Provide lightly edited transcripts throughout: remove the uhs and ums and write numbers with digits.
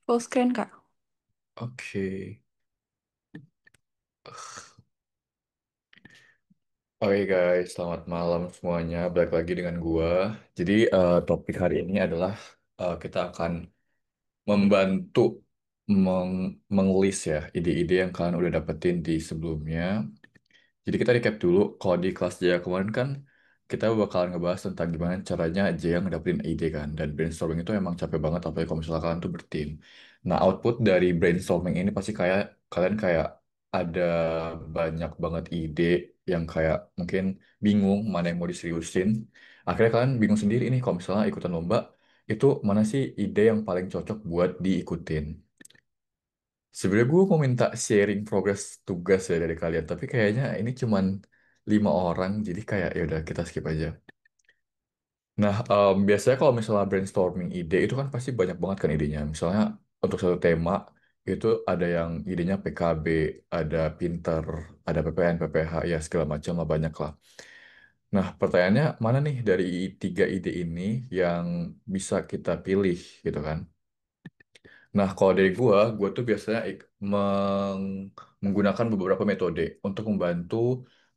Full screen, Kak. Oke. Oke guys, selamat malam semuanya. Balik lagi dengan gua. Jadi topik hari ini adalah kita akan membantu menglist ya ide-ide yang kalian udah dapetin di sebelumnya. Jadi kita recap dulu, kalau di kelas Jaya kemarin kan kita bakalan ngebahas tentang gimana caranya Jaya ngedapetin ide kan. Dan brainstorming itu emang capek banget, apalagi kalau misalnya kalian tuh bertim. Nah, output dari brainstorming ini pasti kayak kalian kayak ada banyak banget ide yang kayak mungkin bingung mana yang mau diseriusin. Akhirnya kalian bingung sendiri ini kalau misalnya ikutan lomba, itu mana sih ide yang paling cocok buat diikutin. Sebenarnya gue mau minta sharing progress tugas ya dari kalian, tapi kayaknya ini cuman 5 orang, jadi kayak ya udah kita skip aja. Nah, biasanya kalau misalnya brainstorming ide itu kan pasti banyak banget kan idenya. Misalnya untuk satu tema itu ada yang idenya PKB, ada Pinter, ada PPN, PPH, ya segala macam lah banyak lah. Nah, pertanyaannya mana nih dari tiga ide ini yang bisa kita pilih gitu kan? Nah, kalau dari gua tuh biasanya menggunakan beberapa metode untuk membantu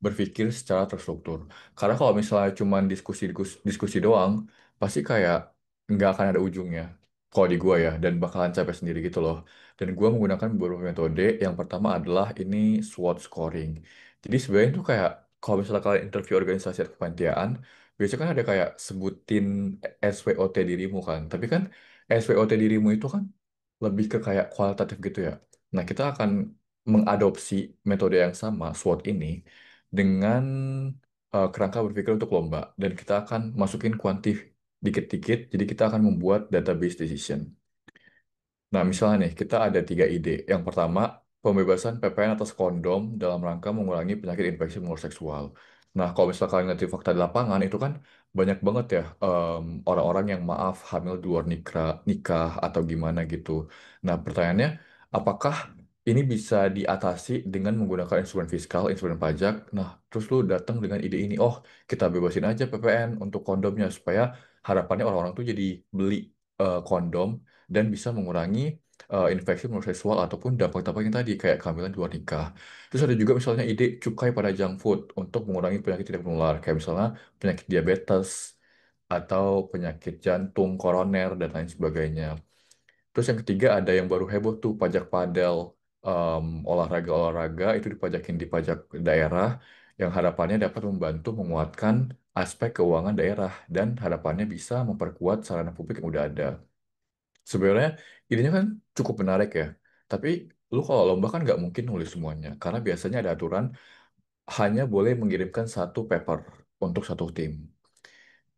berpikir secara terstruktur. Karena kalau misalnya cuma diskusi doang, pasti kayak nggak akan ada ujungnya. Kalau di gua ya, dan bakalan capek sendiri gitu loh. Dan gua menggunakan beberapa metode. Yang pertama adalah ini SWOT scoring. Jadi sebenarnya itu kayak kalau misalnya kalian interview organisasi atau kepanitiaan, biasanya kan ada kayak sebutin SWOT dirimu kan. Tapi kan SWOT dirimu itu kan lebih ke kayak kualitatif gitu ya. Nah, kita akan mengadopsi metode yang sama, SWOT ini, dengan kerangka berpikir untuk lomba. Dan kita akan masukin kuantif dikit-dikit, jadi kita akan membuat database decision. Nah, misalnya nih, kita ada 3 ide. Yang pertama, pembebasan PPN atas kondom dalam rangka mengurangi penyakit infeksi menular seksual. Nah, kalau misalnya kalian ngerti fakta di lapangan, itu kan banyak banget ya orang-orang yang maaf hamil di luar nikah, nikah atau gimana gitu. Nah, pertanyaannya, apakah ini bisa diatasi dengan menggunakan instrumen fiskal, instrumen pajak? Nah, terus lu datang dengan ide ini, oh, kita bebasin aja PPN untuk kondomnya supaya harapannya orang-orang tuh jadi beli kondom dan bisa mengurangi infeksi menular seksual ataupun dampak-dampak yang tadi kayak kehamilan di luar nikah. Terus ada juga misalnya ide cukai pada junk food untuk mengurangi penyakit tidak menular kayak misalnya penyakit diabetes atau penyakit jantung, koroner dan lain sebagainya. Terus yang ketiga ada yang baru heboh tuh pajak padel, olahraga-olahraga itu dipajakin di pajak daerah yang harapannya dapat membantu menguatkan aspek keuangan daerah dan harapannya bisa memperkuat sarana publik yang udah ada. Sebenarnya idenya kan cukup menarik ya. Tapi lu kalau lomba kan nggak mungkin nulis semuanya. Karena biasanya ada aturan hanya boleh mengirimkan satu paper untuk satu tim.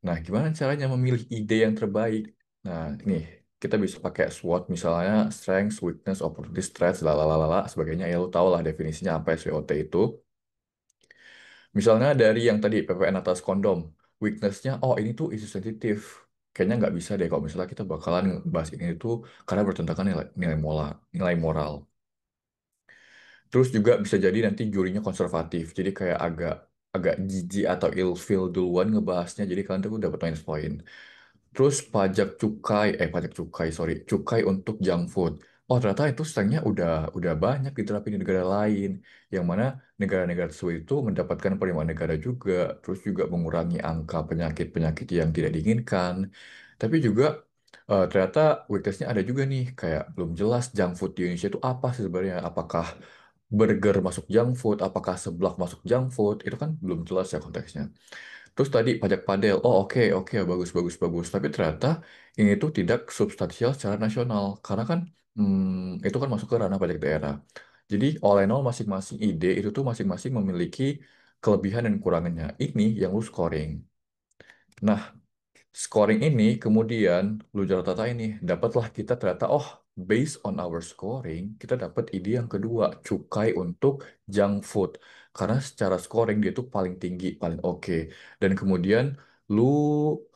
Nah, gimana caranya memilih ide yang terbaik? Nah, nih kita bisa pakai SWOT misalnya strengths, weakness, opportunity, threats, lalalala sebagainya. Ya lu tau lah definisinya apa SWOT itu. Misalnya dari yang tadi PPN atas kondom, weakness-nya, oh ini tuh isu sensitif. Kayaknya nggak bisa deh kalau misalnya kita bakalan bahas ini itu karena bertentangan nilai moral, nilai moral. Terus juga bisa jadi nanti jurinya konservatif, jadi kayak agak agak jijik atau ilfeel duluan ngebahasnya, jadi kalian tuh dapat minus point. Terus pajak cukai, sorry, cukai untuk junk food. Oh ternyata itu strengthnya udah banyak diterapin di negara lain, yang mana negara-negara tersebut itu mendapatkan penerimaan negara juga, terus juga mengurangi angka penyakit-penyakit yang tidak diinginkan. Tapi juga ternyata weakness-nya ada juga nih, kayak belum jelas junk food di Indonesia itu apa sih sebenarnya? Apakah burger masuk junk food? Apakah seblak masuk junk food? Itu kan belum jelas ya konteksnya. Terus tadi pajak padel, oh oke oke bagus bagus bagus. Tapi ternyata ini tuh tidak substansial secara nasional karena kan itu kan masuk ke ranah pajak daerah. Jadi all in all masing-masing ide itu tuh masing-masing memiliki kelebihan dan kekurangannya. Ini yang lu scoring. Nah, scoring ini kemudian lu jalan tata ini dapatlah kita ternyata oh based on our scoring kita dapat ide yang kedua cukai untuk junk food karena secara scoring dia tuh paling tinggi paling oke dan kemudian lu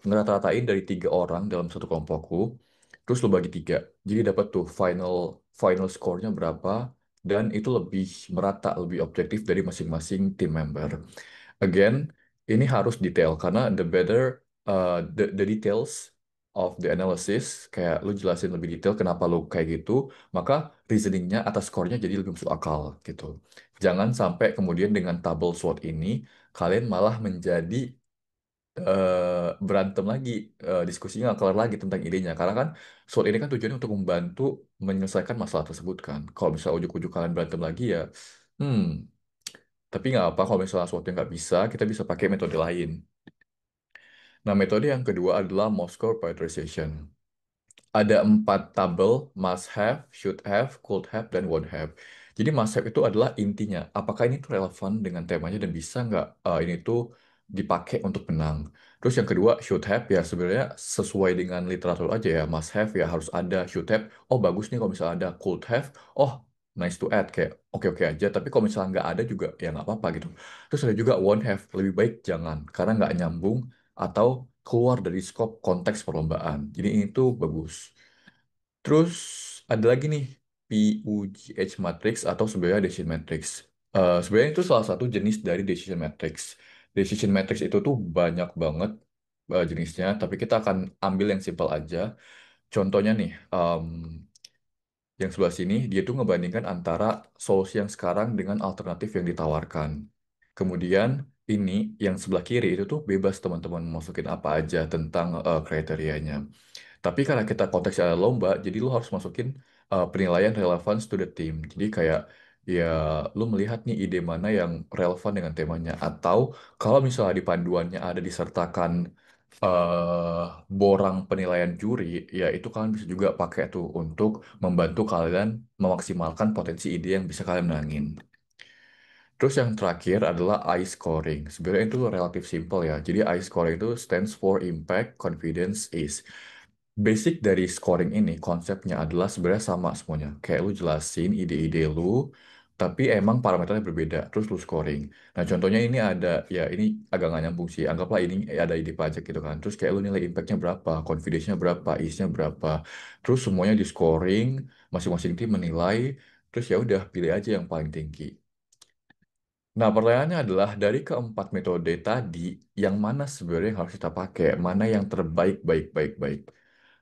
ngerata-ratain dari 3 orang dalam satu kelompokku terus lu bagi tiga jadi dapat tuh final final score-nya berapa dan itu lebih merata lebih objektif dari masing-masing team member. Again, ini harus detail karena the better the details of the analysis, kayak lu jelasin lebih detail kenapa lu kayak gitu, maka reasoningnya atas skornya jadi lebih masuk akal gitu. Jangan sampai kemudian dengan tabel SWOT ini kalian malah menjadi berantem lagi, diskusinya nggak kelar lagi tentang idenya. Karena kan SWOT ini kan tujuannya untuk membantu menyelesaikan masalah tersebut kan. Kalau misalnya ujuk-ujuk kalian berantem lagi ya, hmm, tapi nggak apa kalau misalnya SWOT-nya nggak bisa, kita bisa pakai metode lain. Nah, metode yang kedua adalah Moscow Prioritization. Ada 4 tabel: must have, should have, could have, dan won't have. Jadi must have itu adalah intinya, apakah ini tuh relevan dengan temanya dan bisa nggak ini tuh dipakai untuk menang. Terus yang kedua should have, ya sebenarnya sesuai dengan literatur aja ya, must have ya harus ada, should have, oh bagus nih kalau misalnya ada, could have, oh nice to add, kayak oke-oke aja, tapi kalau misalnya nggak ada juga ya nggak apa-apa gitu. Terus ada juga won't have, lebih baik jangan, karena nggak nyambung atau keluar dari skop konteks perlombaan. Jadi ini tuh bagus. Terus ada lagi nih PUGH matrix atau sebenarnya decision matrix. Sebenarnya itu salah satu jenis dari decision matrix. Decision matrix itu tuh banyak banget jenisnya, tapi kita akan ambil yang simpel aja. Contohnya nih, yang sebelah sini dia tuh ngebandingkan antara solusi yang sekarang dengan alternatif yang ditawarkan. Kemudian ini yang sebelah kiri itu tuh bebas teman-teman masukin apa aja tentang kriterianya. Tapi karena kita konteksnya ada lomba, jadi lu harus masukin penilaian relevance to the team. Jadi kayak ya lu melihat nih ide mana yang relevan dengan temanya. Atau kalau misalnya di panduannya ada disertakan borang penilaian juri, ya itu kalian bisa juga pakai tuh untuk membantu kalian memaksimalkan potensi ide yang bisa kalian menangin. Terus yang terakhir adalah I scoring. Sebenarnya itu relatif simple ya. Jadi I scoring itu stands for impact, confidence, is. Basic dari scoring ini, konsepnya adalah sebenarnya sama semuanya. Kayak lu jelasin ide-ide lu, tapi emang parameternya berbeda, terus lu scoring. Nah, contohnya ini ada, ya ini agak nggak nyambung sih. Anggaplah ini ada ide pajak gitu kan. Terus kayak lu nilai impactnya berapa, confidence-nya berapa, is-nya berapa. Terus semuanya di scoring, masing-masing tim menilai, terus ya udah pilih aja yang paling tinggi. Nah, pertanyaannya adalah dari keempat metode tadi, yang mana sebenarnya yang harus kita pakai, mana yang terbaik, baik, baik, baik.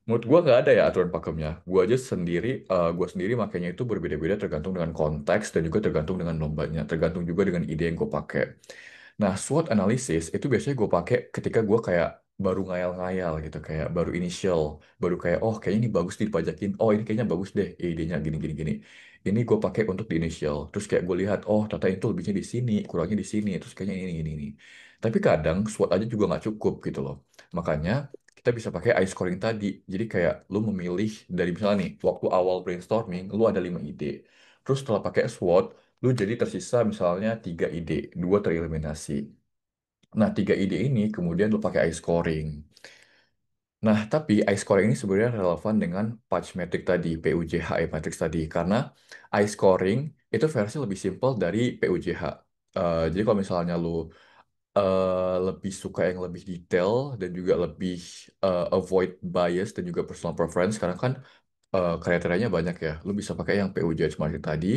Menurut gua nggak ada ya aturan pakemnya. Gua aja sendiri, gua sendiri makanya itu berbeda-beda tergantung dengan konteks dan juga tergantung dengan lombanya, tergantung juga dengan ide yang gue pakai. Nah, SWOT analysis itu biasanya gue pakai ketika gue kayak baru ngayal-ngayal gitu, kayak baru initial, baru kayak oh kayaknya ini bagus nih dipajakin, oh ini kayaknya bagus deh idenya gini gini gini. Ini gue pakai untuk di initial. Terus kayak gue lihat oh ternyata itu lebihnya di sini, kurangnya di sini, terus kayaknya ini ini. Tapi kadang SWOT aja juga nggak cukup gitu loh. Makanya kita bisa pakai ice scoring tadi. Jadi kayak lu memilih dari misalnya nih, waktu awal brainstorming, lu ada 5 ide. Terus setelah pakai SWOT, lu jadi tersisa misalnya 3 ide, 2 tereliminasi. Nah, 3 ide ini kemudian lu pakai ice scoring. Nah, tapi ice scoring ini sebenarnya relevan dengan Pudge Metric tadi, PUJH Matrix tadi, karena ice scoring itu versi lebih simple dari PUJH. Jadi kalau misalnya lu lebih suka yang lebih detail dan juga lebih avoid bias dan juga personal preference, karena kan kriterianya banyak ya. Lu bisa pakai yang PUJH Market tadi.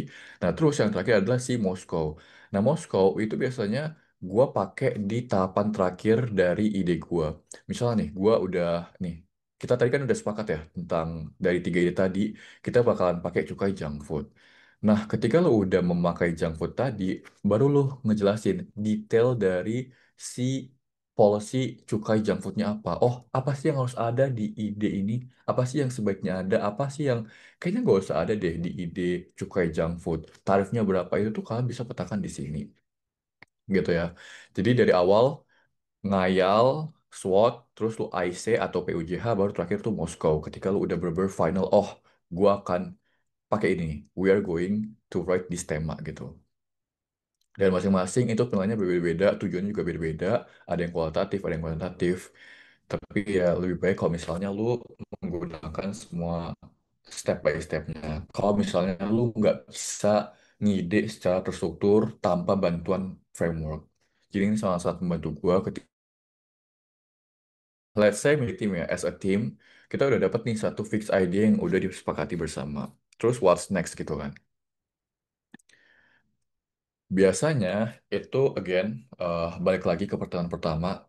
Nah, terus yang terakhir adalah si Moskow. Nah, Moskow itu biasanya gua pakai di tahapan terakhir dari ide gua. Misalnya nih, gua udah nih, kita tadi kan udah sepakat ya tentang dari 3 ide tadi, kita bakalan pakai cukai junk food. Nah, ketika lu udah memakai junk food tadi, baru lu ngejelasin detail dari si policy cukai junk foodnya apa. Oh, apa sih yang harus ada di ide ini? Apa sih yang sebaiknya ada? Apa sih yang kayaknya nggak usah ada deh di ide cukai junk food? Tarifnya berapa itu tuh kalian bisa petakan di sini, gitu ya. Jadi dari awal ngayal, SWOT, terus lu IC atau PUJH, baru terakhir tuh Moskow. Ketika lu udah bener final, oh, gua akan pakai ini. We are going to write this tema gitu. Dan masing-masing itu penilaiannya berbeda-beda, tujuannya juga beda-beda. Ada yang kualitatif, ada yang kuantitatif. Tapi ya lebih baik kalau misalnya lu menggunakan semua step by stepnya. Kalau misalnya lu nggak bisa ngide secara terstruktur tanpa bantuan framework. Jadi ini salah satu membantu gua ketika let's say di tim ya, as a team, kita udah dapat nih satu fix idea yang udah disepakati bersama. Terus what's next gitu kan. Biasanya itu again balik lagi ke pertemuan pertama.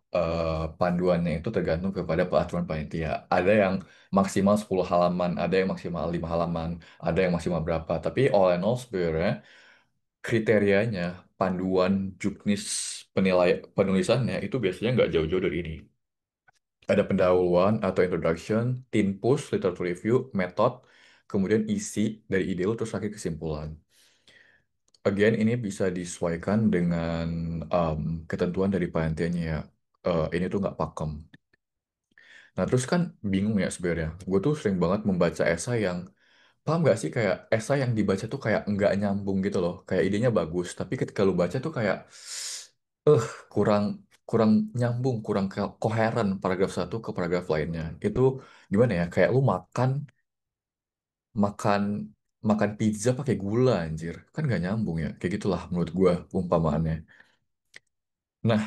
panduannya itu tergantung kepada peraturan panitia. Ada yang maksimal 10 halaman, ada yang maksimal 5 halaman, ada yang maksimal berapa. Tapi all in all sebenarnya kriterianya, panduan juknis penulisannya itu biasanya nggak jauh-jauh dari ini. Ada pendahuluan atau introduction, teen push, literature review, method, kemudian isi dari ide lu, terus akhir kesimpulan. Again, ini bisa disesuaikan dengan ketentuan dari panitianya ya. Ini tuh nggak pakem. Nah, terus kan bingung ya sebenarnya. Gue tuh sering banget membaca esai yang, paham nggak sih kayak esai yang dibaca tuh kayak nggak nyambung gitu loh. Kayak idenya bagus, tapi ketika lu baca tuh kayak, eh kurang kurang nyambung, kurang koheren paragraf satu ke paragraf lainnya. Itu gimana ya? Kayak lu makan makan makan pizza pakai gula anjir. Kan nggak nyambung ya. Kayak gitulah menurut gue umpamaannya. Nah,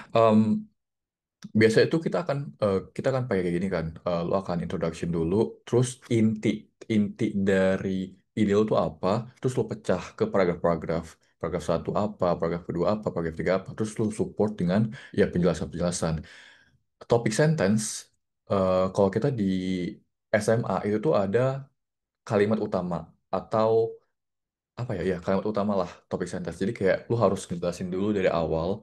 biasanya itu kita akan pakai kayak gini kan. Lo akan introduction dulu, terus inti inti dari ide lo tuh apa, terus lo pecah ke paragraf-paragraf. Paragraf satu apa, paragraf kedua apa, paragraf tiga apa, terus lo support dengan ya penjelasan-penjelasan. Topik sentence, kalau kita di SMA itu tuh ada kalimat utama atau apa ya, ya kalimat utama lah topik sentence. Jadi kayak lu harus ngejelasin dulu dari awal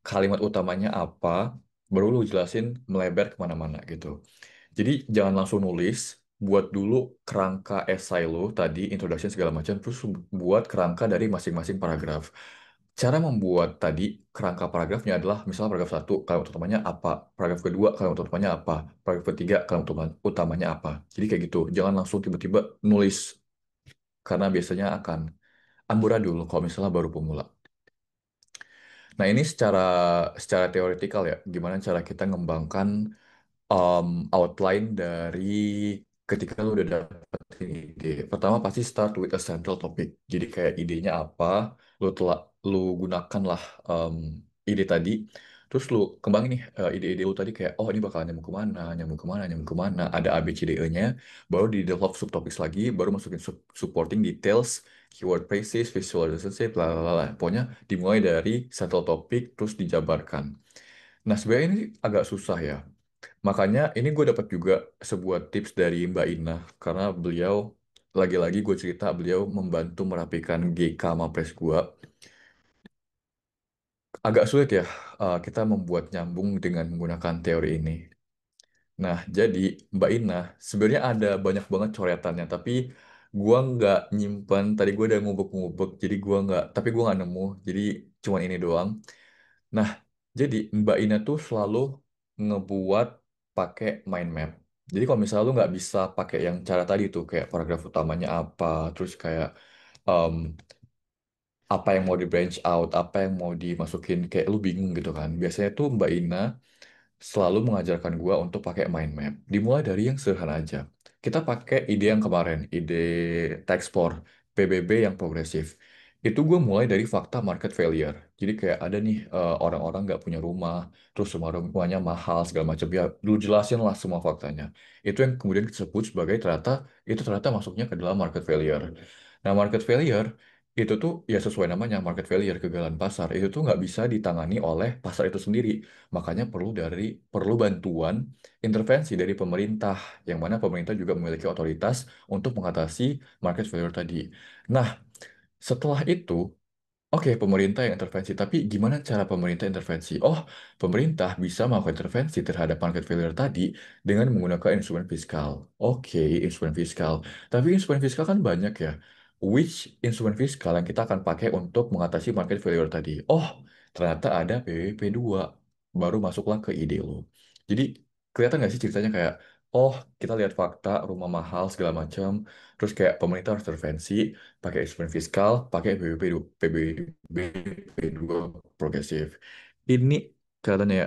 kalimat utamanya apa, baru lu jelasin melebar kemana-mana gitu. Jadi jangan langsung nulis, buat dulu kerangka esai lu tadi, introduction segala macam, terus buat kerangka dari masing-masing paragraf. Cara membuat tadi kerangka paragrafnya adalah misalnya paragraf satu kalimat utamanya apa, paragraf kedua kalimat utamanya apa, paragraf ketiga kalimat utamanya apa. Jadi kayak gitu, jangan langsung tiba-tiba nulis karena biasanya akan amburadul kalau misalnya baru pemula. Nah, ini secara secara teoretikal ya, gimana cara kita ngembangkan um, outline dari ketika lu udah dapetin ide. Pertama pasti start with a central topic. Jadi kayak idenya apa, lu gunakan lah ide tadi. Terus lu kembangin nih ide-ide lu tadi kayak oh ini bakalan nyambung kemana, nyambung kemana, nyambung kemana. Ada A, B, C, D, E-nya. Baru di develop subtopics lagi, baru masukin supporting details, keyword phrases, visual relationship, lalala. Pokoknya dimulai dari central topic terus dijabarkan. Nah, sebenarnya ini agak susah ya. Makanya ini gue dapat juga sebuah tips dari Mbak Ina karena beliau lagi-lagi gue cerita beliau membantu merapikan GK Mapres gue. Agak sulit ya kita membuat nyambung dengan menggunakan teori ini. Nah, jadi Mbak Ina sebenarnya ada banyak banget coretannya tapi gue nggak nyimpen. Tadi gue udah ngubek-ngubek jadi gue nggak tapi gue nggak nemu. Jadi cuman ini doang. Nah, jadi Mbak Ina tuh selalu ngebuat pakai mind map. Jadi kalau misalnya lu nggak bisa pakai yang cara tadi tuh, kayak paragraf utamanya apa, terus kayak em, apa yang mau di branch out, apa yang mau dimasukin, kayak lu bingung gitu kan. Biasanya tuh Mbak Ina selalu mengajarkan gua untuk pakai mind map. Dimulai dari yang sederhana aja. Kita pakai ide yang kemarin, ide Texplore, PBB yang progresif. Itu gue mulai dari fakta market failure. Jadi kayak ada nih orang-orang nggak punya rumah, terus rumahnya mahal segala macam. Ya, dulu jelasin lah semua faktanya. Itu yang kemudian disebut sebagai ternyata masuknya ke dalam market failure. Nah, market failure itu tuh ya sesuai namanya market failure, kegagalan pasar. Itu tuh nggak bisa ditangani oleh pasar itu sendiri. Makanya perlu bantuan intervensi dari pemerintah, yang mana pemerintah juga memiliki otoritas untuk mengatasi market failure tadi. Nah, setelah itu, oke, pemerintah yang intervensi, tapi gimana cara pemerintah intervensi? Oh, pemerintah bisa melakukan intervensi terhadap market failure tadi dengan menggunakan instrumen fiskal. Oke, instrumen fiskal. Tapi instrumen fiskal kan banyak ya. Which instrumen fiskal yang kita akan pakai untuk mengatasi market failure tadi? Oh, ternyata ada PWP2. Baru masuklah ke ide lo. Jadi, kelihatan nggak sih ceritanya kayak, oh, kita lihat fakta, rumah mahal, segala macam. Terus kayak pemerintah harus intervensi, pakai instrumen fiskal, pakai PBB2 progresif. Ini katanya ya,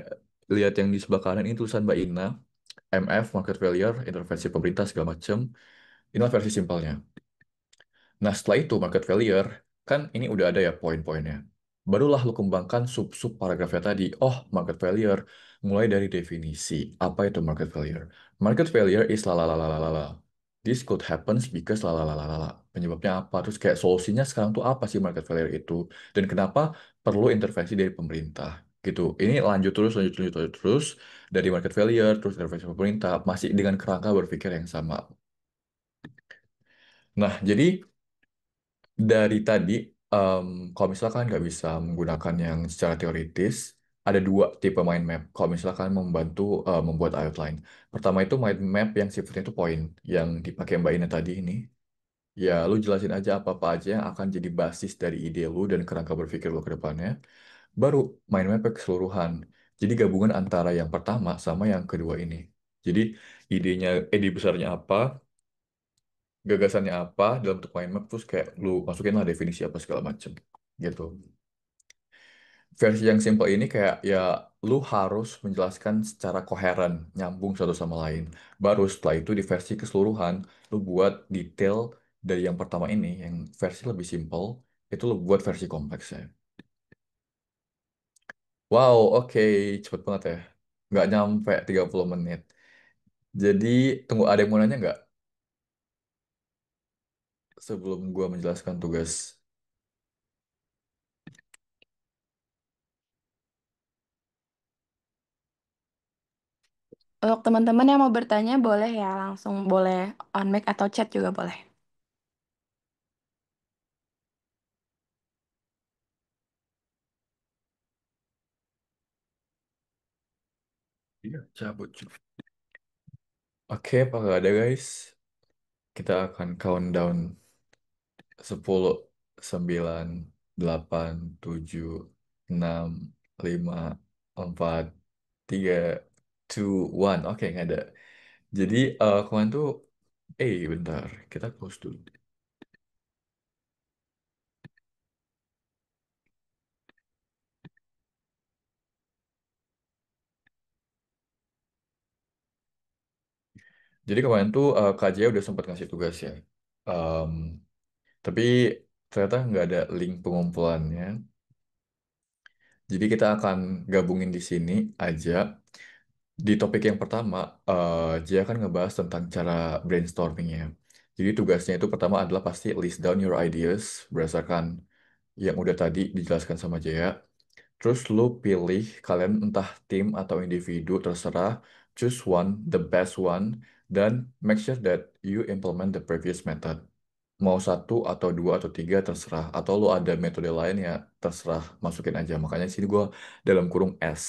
lihat yang di sebelah kanan ini tulisan Mbak Ina, MF, market failure, intervensi pemerintah segala macam. Inilah versi simpelnya. Nah, setelah itu market failure, kan ini udah ada ya poin-poinnya. Barulah lu kembangkan sub-sub paragrafnya tadi. Oh, market failure. Mulai dari definisi. Apa itu market failure? Market failure is lalalalalala. This could happens because lalalalalala. Penyebabnya apa? Terus kayak solusinya sekarang tuh apa sih market failure itu? Dan kenapa perlu intervensi dari pemerintah? gitu. Ini lanjut terus, lanjut, lanjut, lanjut terus dari market failure, terus intervensi pemerintah, masih dengan kerangka berpikir yang sama. Nah, jadi dari tadi, kalau misalkan nggak bisa menggunakan yang secara teoritis, ada dua tipe mind map. Kalau misalkan membantu membuat outline. Pertama itu mind map yang sifatnya itu point, yang dipakai Mbak Ina tadi ini. Ya, lu jelasin aja apa-apa aja yang akan jadi basis dari ide lu dan kerangka berpikir lu ke depannya. Baru mind map keseluruhan. Jadi gabungan antara yang pertama sama yang kedua ini. Jadi ide besarnya apa, gagasannya apa dalam bentuk mind map, terus kayak lu masukin lah definisi apa segala macem. Gitu. Versi yang simple ini kayak ya lu harus menjelaskan secara koheren, nyambung satu sama lain. Baru setelah itu di versi keseluruhan, lu buat detail dari yang pertama ini, yang versi lebih simple, itu lu buat versi kompleksnya. Wow, oke, cepet banget ya. Nggak nyampe 30 menit. Jadi, tunggu, ada yang mau nanya nggak sebelum gua menjelaskan tugas? Untuk teman-teman yang mau bertanya boleh ya langsung boleh on mic atau chat juga boleh. Iya, cabut. Oke, apa nggak ada guys? Kita akan countdown 10, 9, 8, 7, 6, 5, 4, 3, 2, 1. Oke, nggak ada. Jadi, kemarin tuh, bentar, kita close dulu. Jadi kemarin tuh Kak Jaya udah sempat ngasih tugas ya. Em, tapi ternyata nggak ada link pengumpulannya. Jadi kita akan gabungin di sini aja. Di topik yang pertama, Jaya kan ngebahas tentang cara brainstormingnya. Jadi tugasnya itu pertama adalah pasti list down your ideas berdasarkan yang udah tadi dijelaskan sama Jaya. Terus lu pilih kalian entah tim atau individu terserah, choose one, the best one, dan make sure that you implement the previous method. Mau satu atau dua atau tiga terserah. Atau lu ada metode lain ya terserah, masukin aja. Makanya sini gue dalam kurung S.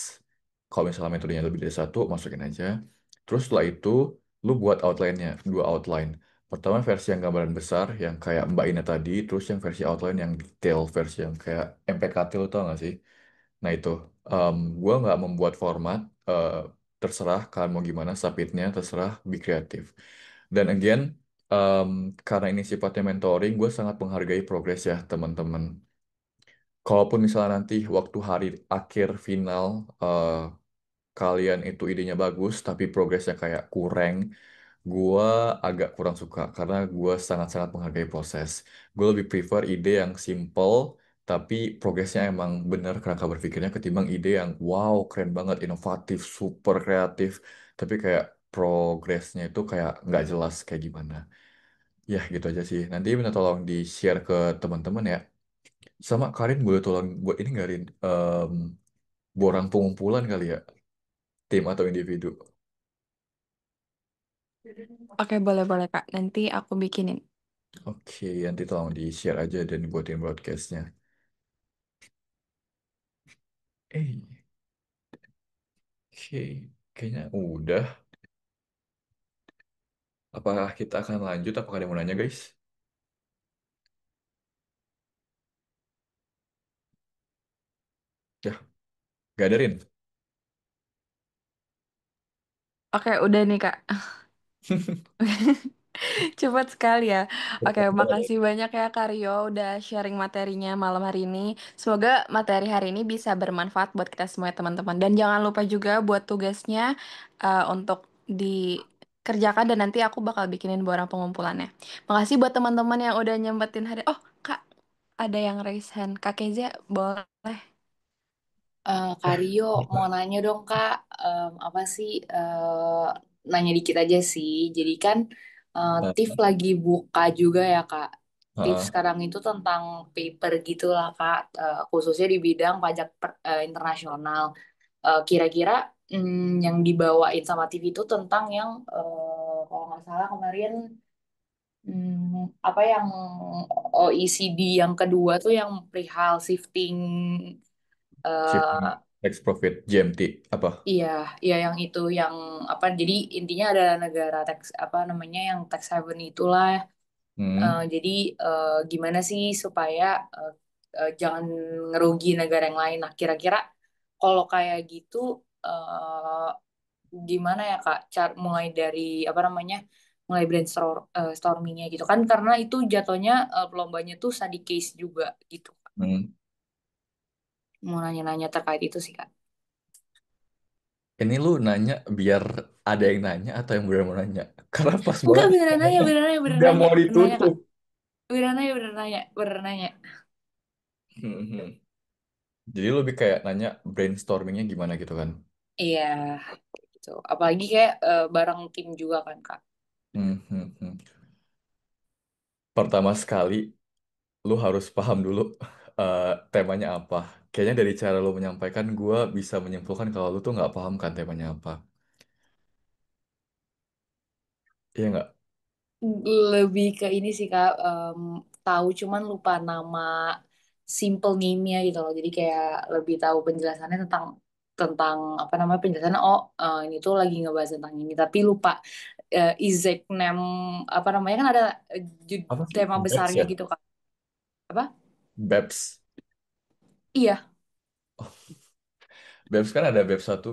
Kalau misalnya metodenya lebih dari satu, masukin aja. Terus setelah itu, lu buat outline-nya, dua outline. Pertama versi yang gambaran besar, yang kayak Mbak Ina tadi, terus yang versi outline yang detail, versi yang kayak MPKT, lu tau gak sih? Nah itu, gue nggak membuat format, terserah kalian mau gimana, submitnya terserah, be kreatif. Dan again, em, karena ini sifatnya mentoring, gue sangat menghargai progres ya teman-teman. Kalaupun misalnya nanti waktu hari akhir final, kalian itu idenya bagus, tapi progresnya kayak kurang, gue agak kurang suka karena gue sangat-sangat menghargai proses. Gue lebih prefer ide yang simple tapi progresnya emang bener kerangka berpikirnya ketimbang ide yang wow keren banget, inovatif, super kreatif, tapi kayak progresnya itu kayak nggak jelas kayak gimana. Ya gitu aja sih. Nanti minta tolong di-share ke teman-teman ya. Sama Karin boleh tolong buat ini nggak Rin? Borang pengumpulan kali ya, tim atau individu. Oke, boleh-boleh Kak. Nanti aku bikinin. Oke, nanti tolong di-share aja dan dibuatin broadcastnya. Eh, oke, kayaknya udah. Apakah kita akan lanjut? Apakah ada yang mau nanya, guys? Ya, gak ada, Rin. Oke, udah nih Kak. Cepat sekali ya. Oke, makasih banyak ya Karyo udah sharing materinya malam hari ini. Semoga materi hari ini bisa bermanfaat buat kita semua ya, teman-teman. Dan jangan lupa juga buat tugasnya untuk dikerjakan dan nanti aku bakal bikinin borang pengumpulannya. Makasih buat teman-teman yang udah nyempetin hari. Oh, Kak, ada yang raise hand. Kak Keza, boleh. Kak Rio, mau nanya dong Kak, apa sih, nanya dikit aja sih. Jadi kan Nah, TIF lagi buka juga ya Kak. tips Heeh. sekarang itu tentang paper gitulah Kak, khususnya di bidang pajak internasional. Kira-kira yang dibawain sama TV itu tentang yang kalau nggak salah kemarin apa yang OECD yang kedua tuh yang perihal shifting. Shifting eh tax profit GMT apa? iya, iya yang itu yang apa? Jadi intinya ada negara tax apa namanya yang tax haven itulah. Hmm. Jadi gimana sih supaya jangan ngerugi negara yang lain. Nah, kira-kira kalau kayak gitu gimana ya Kak? Mulai dari apa namanya? Mulai stormingnya gitu kan karena itu jatuhnya lombanya tuh study case juga gitu. Hmm. Mau nanya-nanya terkait itu sih Kak. Ini lu nanya biar ada yang nanya atau yang benar mau nanya? Karena pas Enggak banget beneran nanya, namanya beneran nanya, nggak mau beneran nanya Kak. ditutup. Beneran nanya, beneran nanya, beneran nanya. Hmm, hmm. Jadi lu lebih kayak nanya brainstormingnya gimana gitu kan? Iya, gitu. Apalagi kayak bareng tim juga kan Kak. Hmm, hmm, hmm. Pertama sekali, lu harus paham dulu eh, temanya apa. Kayaknya dari cara lu menyampaikan, gua bisa menyimpulkan kalau lu tuh nggak paham kan temanya apa. Iya nggak? Lebih ke ini sih Kak, tahu cuman lupa nama simple name-nya gitu loh. Jadi kayak lebih tahu penjelasannya tentang tentang apa namanya penjelasannya. Oh, ini tuh lagi ngebahas tentang ini, tapi lupa exact name apa namanya kan ada Apa sih? tema BEPS besarnya ya? gitu Kak. Apa? BEPS. Iya. BEPS kan ada BEPS satu,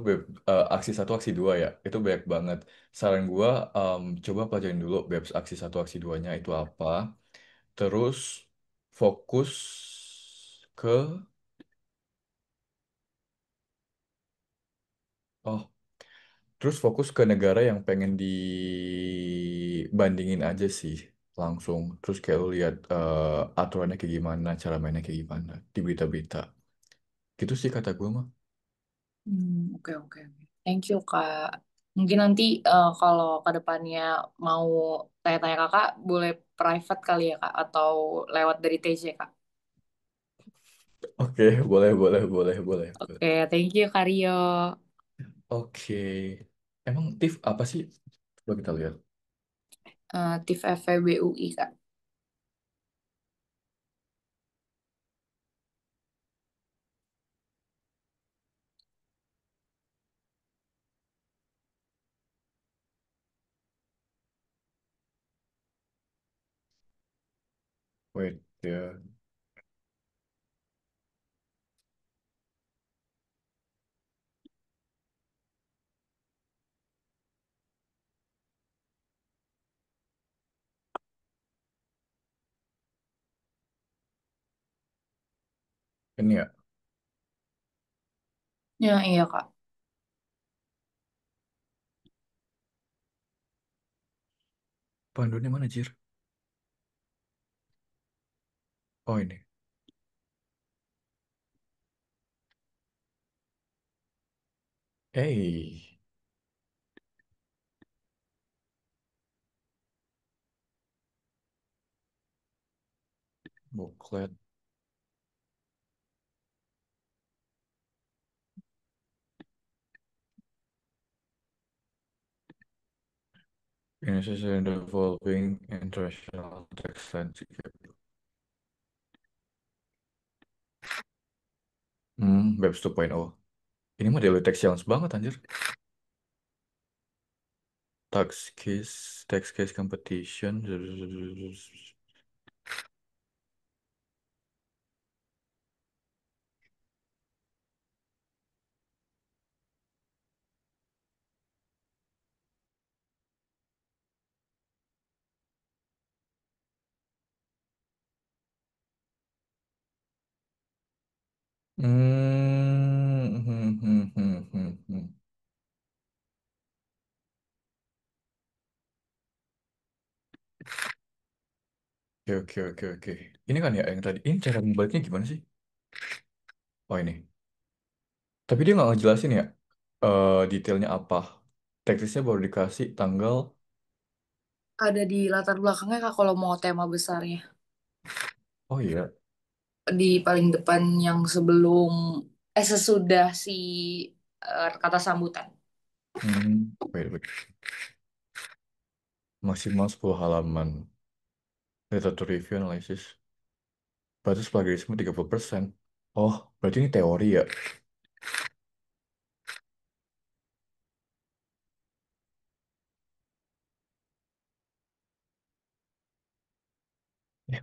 aksi satu, aksi 2 ya. Itu banyak banget. Saran gua, coba pelajarin dulu BEPS aksi satu, aksi 2-nya itu apa. Terus fokus ke, oh, terus fokus ke negara yang pengen dibandingin aja sih langsung. Terus kayak lu lihat aturannya kayak gimana, cara mainnya kayak gimana di berita-berita. Gitu sih kata gue mah. Oke, oke, oke. Thank you, Kak. Mungkin nanti kalau ke depannya mau tanya-tanya Kakak, boleh private kali ya, Kak, atau lewat dari TC, Kak. Oke, boleh, boleh, boleh, boleh, boleh. Oke, thank you, Kak Rio. Oke. Emang TIF apa sih? Coba kita lihat. TIF FEBUI, Kak. Wait, ya. Ini ya. Ya, iya, Kak. Panduannya mana, Jir? Oh, ini. Hey, booklet. Indonesia and Evolving International Tax Landscape. BEPS 2.0. Ini mah daily tax challenge banget, anjir. Tax case competition. Hmm. Oke, oke, oke, oke. Ini kan ya yang tadi. Ini cara membaliknya gimana sih? Oh, ini. Tapi dia nggak ngejelasin ya detailnya apa. Teknisnya baru dikasih tanggal. Ada di latar belakangnya, Kak, kalau mau tema besarnya. Oh iya. Di paling depan yang sebelum sesudah si kata sambutan. Wait, wait. Maksimal 10 halaman. Data to review analysis. Batas plagiarisme 30%. Oh, berarti ini teori ya?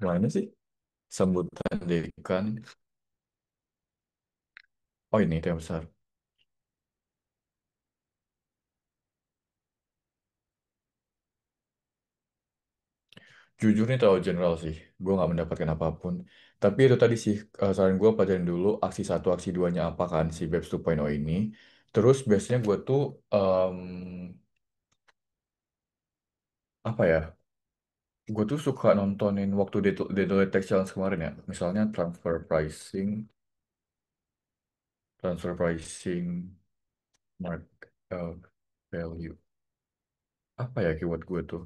Mana sih? Sambutan dekan. Oh ini itu yang besar. Jujur ini terlalu general sih. Gue nggak mendapatkan apapun. Tapi itu tadi sih, saran gue pelajarin dulu aksi satu, aksi duanya apa kan si BEPS 2.0 ini. Terus biasanya gue tuh, apa ya, gue tuh suka nontonin waktu Deloitte Tech Challenge kemarin ya. Misalnya transfer pricing, mark value. Apa ya keyword gue tuh?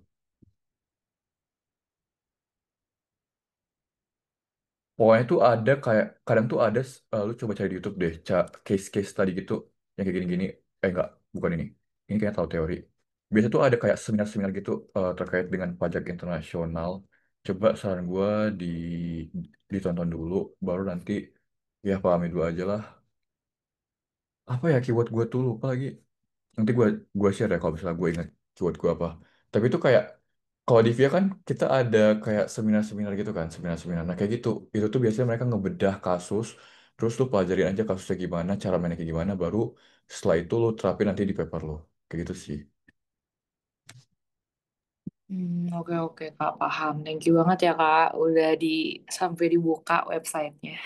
Pokoknya tuh ada kayak kadang tuh ada lu coba cari di YouTube deh, case-case tadi gitu yang kayak gini-gini. Enggak, bukan ini. Ini kayak tahu teori. Biasa tuh ada kayak seminar-seminar gitu terkait dengan pajak internasional. Coba saran gue di ditonton dulu, baru nanti ya pahami dulu aja lah. Apa ya keyword gue tuh lupa lagi. Nanti gue share ya kalau misalnya gue ingat keyword gue apa. Tapi itu kayak kalau di VIA kan kita ada kayak seminar-seminar gitu kan, seminar-seminar. Nah kayak gitu, itu tuh biasanya mereka ngebedah kasus, terus lu pelajarin aja kasusnya gimana, cara mainnya kayak gimana, baru setelah itu lu terapin nanti di paper lu. Kayak gitu sih. Oke oke Kak, paham. Thank you banget ya Kak, udah sampai dibuka websitenya.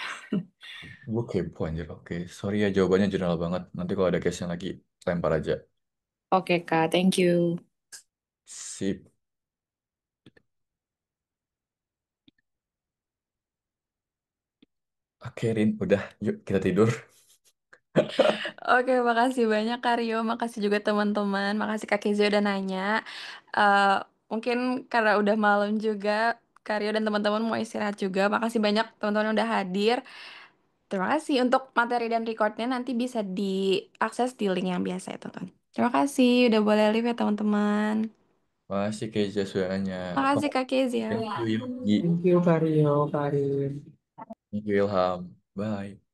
Gue kepo anjir, oke. Sorry ya jawabannya general banget. Nanti kalau ada case-nya lagi, lempar aja. Oke Kak, thank you. Sip. Oke Rin, udah. Yuk kita tidur. Oke, makasih banyak Karyo, makasih juga teman-teman, makasih Kak Kezia udah nanya. Eh, Mungkin karena udah malam juga, Karyo dan teman-teman mau istirahat juga. Makasih banyak teman-teman udah hadir. Terima kasih untuk materi dan recordnya nanti bisa diakses di link yang biasa ya teman-teman. Terima kasih udah boleh live ya teman-teman. Masih Keisha suaranya. Oh, Makasih Kak Kezia. thank you Yogi. Thank you Kario, Karin. Thank you Ilham. Bye.